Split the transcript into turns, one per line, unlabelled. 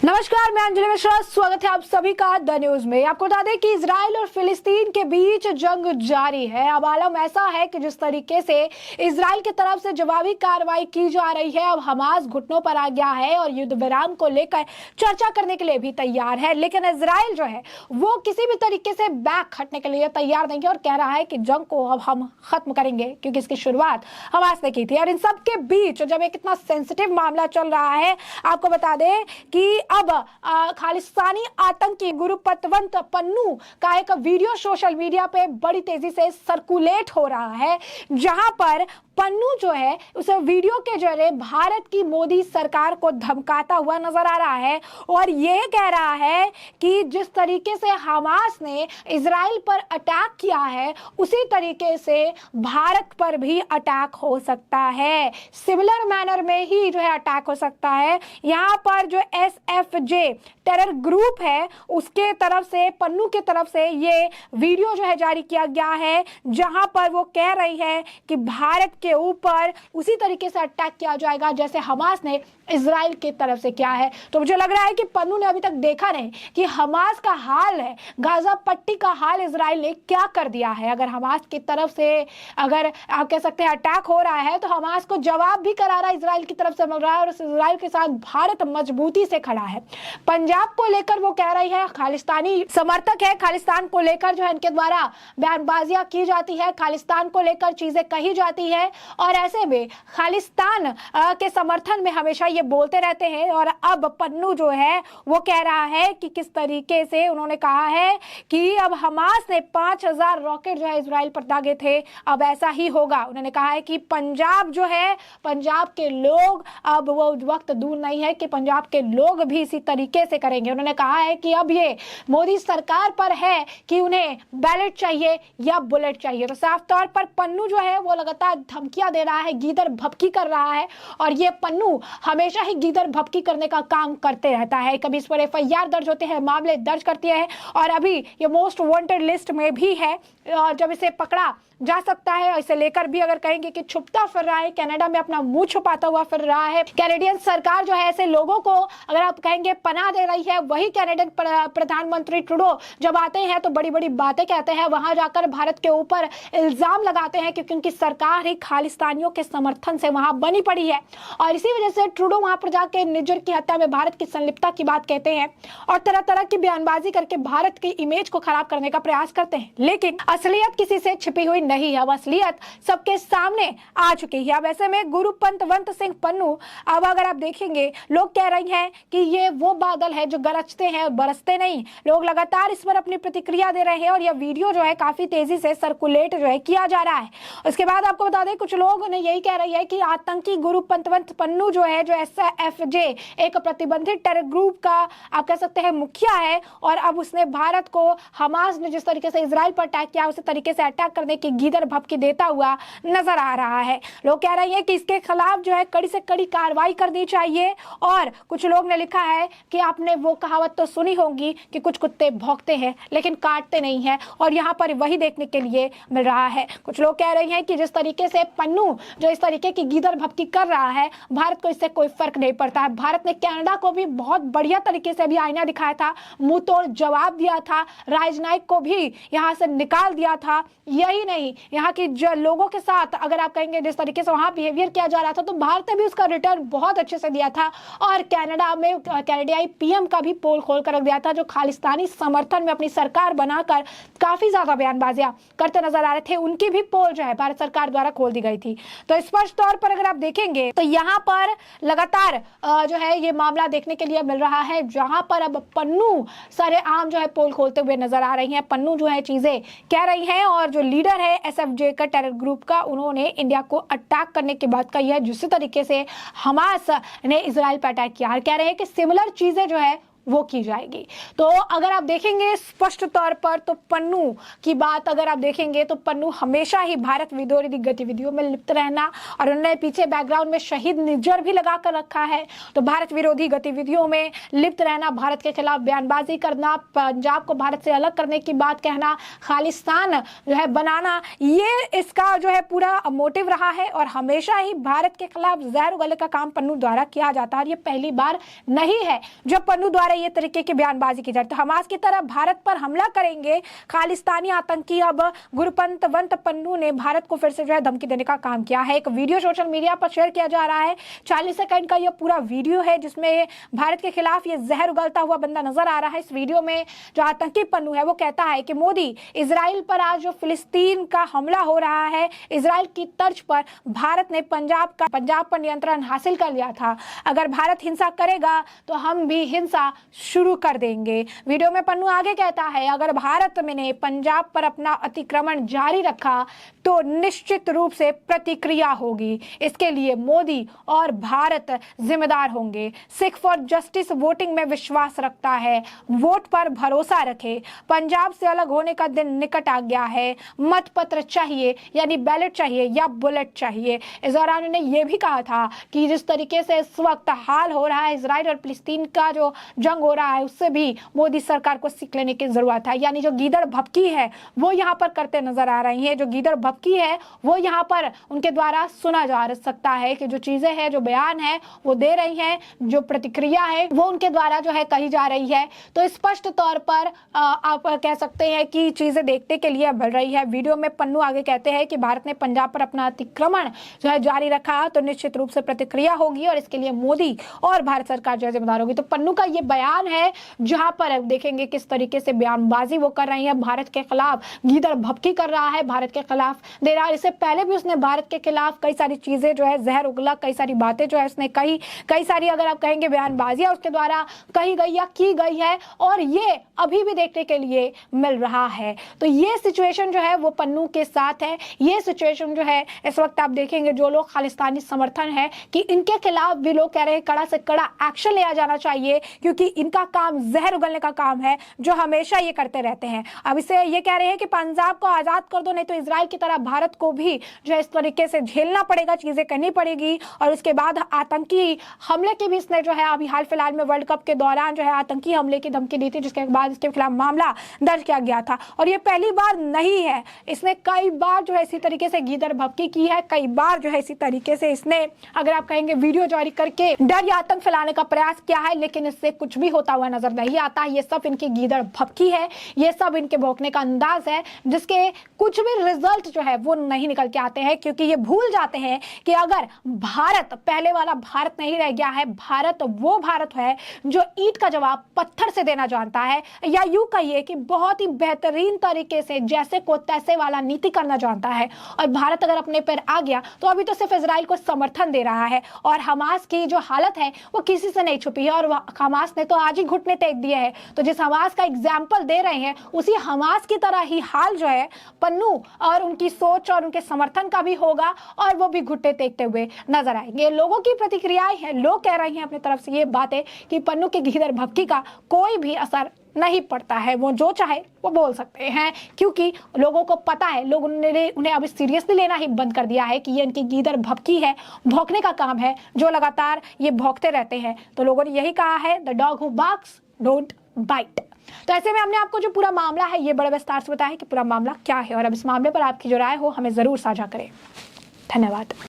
नमस्कार, मैं अंजलि मिश्रा। स्वागत है आप सभी का द न्यूज में। आपको बता दें कि इजराइल और फिलिस्तीन के बीच जंग जारी है। अब आलम ऐसा है कि जिस तरीके से इजराइल की तरफ से जवाबी कार्रवाई की जा रही है, अब हमास घुटनों पर आ गया है और युद्ध विराम को लेकर चर्चा करने के लिए भी तैयार है। लेकिन इजराइल जो है वो किसी भी तरीके से बैक हटने के लिए तैयार नहीं है और कह रहा है कि जंग को अब हम खत्म करेंगे, क्योंकि इसकी शुरुआत हमास ने की थी। और इन सब के बीच जब एक इतना सेंसिटिव मामला चल रहा है, आपको बता दें कि अब खालिस्तानी आतंकी गुरुपतवंत पन्नू का एक वीडियो सोशल मीडिया पे बड़ी तेजी से सर्कुलेट हो रहा है, जहां पर पन्नू जो है उस वीडियो के जरिए भारत की मोदी सरकार को धमकाता हुआ नजर आ रहा है और यह कह रहा है कि जिस तरीके से हमास ने इजराइल पर अटैक किया है, उसी तरीके से भारत पर भी अटैक हो सकता है। सिमिलर मैनर में ही जो है अटैक हो सकता है। यहाँ पर जो SFJ टेरर ग्रुप है, उसके तरफ से, पन्नू के तरफ से ये वीडियो जो है जारी किया गया है, जहां पर वो कह रही है कि भारत के ऊपर उसी तरीके से अटैक किया जाएगा जैसे हमास ने इजराइल की तरफ से किया है। तो मुझे लग रहा है कि पन्नू ने अभी तक देखा नहीं कि हमास का हाल है, गाजा पट्टी का हाल इजराइल ने क्या कर दिया है। अगर हमास की तरफ से, अगर आप कह सकते हैं अटैक हो रहा है, तो हमास को जवाब भी करारा इजराइल की तरफ से मिल रहा है और उस इजराइल के साथ भारत मजबूती से खड़ा है। पंजाब को लेकर वो कह रही है, खालिस्तानी समर्थक है, खालिस्तान को लेकर जो है इनके द्वारा बयानबाजियां की जाती है, खालिस्तान को लेकर चीजें कही जाती है और ऐसे में खालिस्तान के समर्थन में हमेशा ये बोलते रहते हैं। और अब पन्नू जो है वो कह रहा है कि किस तरीके से उन्होंने कहा है कि अब हमास ने 5000 रॉकेट जो है इजराइल पर दागे थे, अब ऐसा ही होगा। उन्होंने कहा है कि पंजाब जो है, पंजाब के लोग, अब वो वक्त दूर नहीं है कि पंजाब के लोग भी इसी तरीके से करेंगे। उन्होंने कहा है कि अब ये मोदी सरकार पर है कि उन्हें बैलेट चाहिए या बुलेट चाहिए। तो साफ तौर पर पन्नू जो है वो लगातार धमकियां दे रहा है, गीदड़ भभकी कर रहा है और ये पन्नू हमेशा ही गीदड़ भभकी करने का काम करते रहता है। कभी इस पर FIR दर्ज होते हैं, मामले दर्ज करती है और अभी ये मोस्ट वांटेड लिस्ट में भी है। और जब इसे पकड़ा जा सकता है, इसे लेकर भी अगर कहेंगे कि छुपता फिर रहा है, कनाडा में अपना मुंह छुपाता हुआ फिर रहा है। कैनेडियन सरकार जो है ऐसे लोगों को अगर आप कहेंगे पनाह दे रही है। वही कैनेडियन प्रधानमंत्री ट्रूडो जब आते हैं तो बड़ी बड़ी बातें कहते हैं, वहां जाकर भारत के ऊपर इल्जाम लगाते हैं क्योंकि उनकी सरकार ही खालिस्तानियों के समर्थन से वहां बनी पड़ी है और इसी वजह से ट्रूडो वहां पर जाकर निज्जर की हत्या में भारत की संलिप्तता की बात कहते हैं और तरह तरह की बयानबाजी करके भारत की इमेज को खराब करने का प्रयास करते हैं। लेकिन असलियत किसी से छिपी हुई नहीं है, अब असलियत सबके सामने आ चुकी है। अब ऐसे में गुरुपतवंत सिंह पन्नू, अब अगर आप देखेंगे, लोग कह रही हैं कि ये वो बादल है जो गरजते हैं और बरसते नहीं। लोग लगातार इस पर अपनी प्रतिक्रिया दे रहे हैं और यह वीडियो जो है काफी तेजी से सर्कुलेट जो है किया जा रहा है। उसके बाद आपको बता दें, कुछ लोग ने यही कह रही है कि आतंकी गुरुपतवंत पन्नू जो है, जो SFJ एक प्रतिबंधित टेरर ग्रुप का आप कह सकते हैं मुखिया है और अब उसने भारत को, हमास ने जिस तरीके से इजराइल पर अटैक किया उसी तरीके से अटैक करने की गीदड़ भभकी देता हुआ नजर आ रहा है। लोग कह रहे हैं कि इसके खिलाफ जो है कड़ी से कड़ी कार्रवाई करनी चाहिए और कुछ लोग ने लिखा है कि आपने वो कहावत तो सुनी होगी कि कुछ कुत्ते भौंकते हैं लेकिन काटते नहीं हैं, और यहाँ पर वही देखने के लिए मिल रहा है। कुछ लोग कह रहे हैं कि जिस तरीके से पन्नू जो इस तरीके की गीदड़ भभकी कर रहा है, भारत को इससे कोई फर्क नहीं पड़ता है। भारत ने कनाडा को भी बहुत बढ़िया तरीके से भी आईना दिखाया था, मुंह तोड़ जवाब दिया था, राजनायक को भी यहाँ से निकाल दिया था। यही नहीं, यहाँ की लोगों के साथ अगर आप कहेंगे जिस तरीके से वहां बिहेवियर किया जा रहा था, तो भारत ने भी उसका रिटर्न बहुत अच्छे से दिया था और कनाडा में कनाडियाई PM का भी पोल खोल कर रख दिया था, जो खालिस्तानी समर्थन में अपनी सरकार बनाकर काफी ज्यादा बयानबाजियां करते नजर आ रहे थे। उनकी भी पोल जो है भारत सरकार द्वारा खोल दी गई थी। तो स्पष्ट तौर पर अगर आप देखेंगे तो यहाँ पर लगातार जो है ये मामला देखने के लिए मिल रहा है, जहां पर अब पन्नू सरेआम जो है पोल खोलते हुए नजर आ रही है। पन्नू जो है चीजें कह रही है और जो लीडर है SFJ का टेरर ग्रुप का, उन्होंने इंडिया को अटैक करने की बात कही है जिस तरीके से हमास ने इजराइल पर अटैक किया। कह रहे हैं कि सिमिलर चीजें जो है वो की जाएगी। तो अगर आप देखेंगे स्पष्ट तौर पर तो पन्नू की बात अगर आप देखेंगे तो पन्नू हमेशा ही भारत विरोधी गतिविधियों में लिप्त रहना, और उन्होंने पीछे बैकग्राउंड में शहीद निज्जर भी लगा कर रखा है। तो भारत विरोधी गतिविधियों में लिप्त रहना, भारत के खिलाफ बयानबाजी करना, पंजाब को भारत से अलग करने की बात कहना, खालिस्तान जो है बनाना, ये इसका जो है पूरा मोटिव रहा है। और हमेशा ही भारत के खिलाफ जहर उगलने का काम पन्नू द्वारा किया जाता है, और ये पहली बार नहीं है जब पन्नू द्वारा ये तरीके की बयानबाजी की जाती है। तो हमास की तरह भारत पर हमला करेंगे खालिस्तानी आतंकी, अब गुरपंतवंत पन्नू ने भारत को फिर से जो है धमकी देने का काम किया है। एक वीडियो सोशल मीडिया पर शेयर किया जा रहा है, 40 सेकंड का यह पूरा वीडियो है जिसमें भारत के खिलाफ ये जहर उगलता हुआ बंदा नजर आ रहा है। इस वीडियो में जो आतंकी पन्नू है वो कहता है कि मोदी, इजराइल पर आज जो फिलिस्तीन का हमला हो रहा है, इजराइल की तर्ज पर भारत ने पंजाब पर नियंत्रण हासिल कर लिया था। अगर भारत हिंसा करेगा तो हम भी हिंसा शुरू कर देंगे। वीडियो में पन्नू आगे कहता है, अगर भारत ने पंजाब पर अपना अतिक्रमण जारी रखा तो निश्चित रूप से प्रतिक्रिया होगी। इसके लिए मोदी और भारत जिम्मेदार होंगे। सिख फॉर जस्टिस वोटिंग में विश्वास रखता है, वोट पर भरोसा रखे। पंजाब से अलग होने का दिन निकट आ गया है। मत पत्र चाहिए यानी बैलेट चाहिए या बुलेट चाहिए। इस दौरान उन्होंने ये भी कहा था कि जिस तरीके से इस वक्त हाल हो रहा है, इजराइल और फिलिस्तीन का जो जंग हो रहा है, उससे भी मोदी सरकार को सीख लेने की जरूरत है। यानी जो गीदड़ भपकी है वो यहाँ पर करते नजर आ रही है। जो गीदड़ भपकी है वो यहाँ पर उनके द्वारा सुना जा सकता है कि जो चीजें हैं, जो बयान है वो दे रही हैं, जो प्रतिक्रिया है वो उनके द्वारा जो है कही जा रही है। तो स्पष्ट तौर पर आप कह सकते हैं कि चीजें देखने के लिए बढ़ रही है। वीडियो में पन्नू आगे कहते हैं कि भारत ने पंजाब पर अपना अतिक्रमण जो है जारी रखा तो निश्चित रूप से प्रतिक्रिया होगी और इसके लिए मोदी और भारत सरकार जो है जिम्मेदार होगी। तो पन्नू का ये बयान है जहां पर देखेंगे किस तरीके से बयानबाजी वो कर रही है, भारत के खिलाफ गीदड़ भपकी कर रहा है, भारत के खिलाफ दे रहा है। इससे पहले भी उसने भारत के खिलाफ कई सारी चीजें जो है जहर उगला, कई सारी बातें जो है उसने कही, कई सारी अगर आप कहेंगे बयानबाजियां उसके द्वारा कही गई या की गई है, और ये अभी भी देखने के लिए मिल रहा है। तो ये सिचुएशन जो है वो पन्नू के साथ है। ये सिचुएशन जो है इस वक्त आप देखेंगे जो लोग खालिस्तानी समर्थन है कि इनके खिलाफ भी लोग कह रहे हैं कड़ा से कड़ा एक्शन लिया जाना चाहिए, क्योंकि इनका काम जहर उगलने का काम है जो हमेशा ये करते रहते हैं। अब इसे ये कह रहे हैं कि पंजाब को आजाद कर दो, नहीं तो इजराइल की तरह भारत को भी जो है इस तरीके से झेलना पड़ेगा, चीजें करनी पड़ेगी। और उसके बाद आतंकी हमले की भी इसने जो है अभी हाल फिलहाल में वर्ल्ड कप के दौरान जो है आतंकी हमले की धमकी दी थी, जिसके बाद इसके खिलाफ मामला दर्ज किया गया था। और ये पहली बार नहीं है, इसने कई बार जो है इसी तरीके से गीदड़ भपकी की है, कई बार जो है इसी तरीके से इसने अगर आप कहेंगे वीडियो जारी करके डर या आतंक फैलाने का प्रयास किया है, लेकिन इससे कुछ भी होता हुआ नजर नहीं आता। ये सब इनकी गीदड़ भपकी है, ये सब इनके भौंकने का अंदाज है, जिसके कुछ भी रिजल्ट जो है वो नहीं निकल के आते हैं, क्योंकि ये भूल जाते हैं कि अगर भारत पहले वाला भारत नहीं रह गया है, भारत वो भारत है जो ईंट का जवाब पत्थर से देना जानता है, या यूं कहिए कि बहुत ही बेहतरीन तरीके से जैसे को तैसे वाला नीति करना जानता है। और भारत अगर अपने पर आ गया तो अभी तो सिर्फ इजराइल को समर्थन दे रहा है, और हमास की जो हालत है वो किसी से नहीं छुपी है, और हमास ने तो आज ही घुटने टेक दिए हैं। तो जिस हमास का एग्जाम्पल दे रहे हैं उसी हमास की तरह ही हाल जो है पन्नू और उनकी सोच और उनके समर्थन का भी होगा, और वो भी घुटने टेकते हुए नजर आएंगे। लोगों की प्रतिक्रियाएं हैं, लोग कह रहे हैं अपनी तरफ से ये बातें कि पन्नू के गीदड़ भपकी का कोई भी असर नहीं पड़ता है, वो जो चाहे वो बोल सकते हैं, क्योंकि लोगों को पता है, लोग उन्हें अभी सीरियसली लेना ही बंद कर दिया है कि ये इनकी गीदड़ भपकी है, भौंकने का काम है जो लगातार ये भौंकते रहते हैं। तो लोगों ने यही कहा है, the dog who barks don't bite. तो ऐसे में हमने आपको जो पूरा मामला है ये बड़े विस्तार से बताया कि पूरा मामला क्या है, और अब इस मामले पर आपकी जो राय हो हमें जरूर साझा करें। धन्यवाद।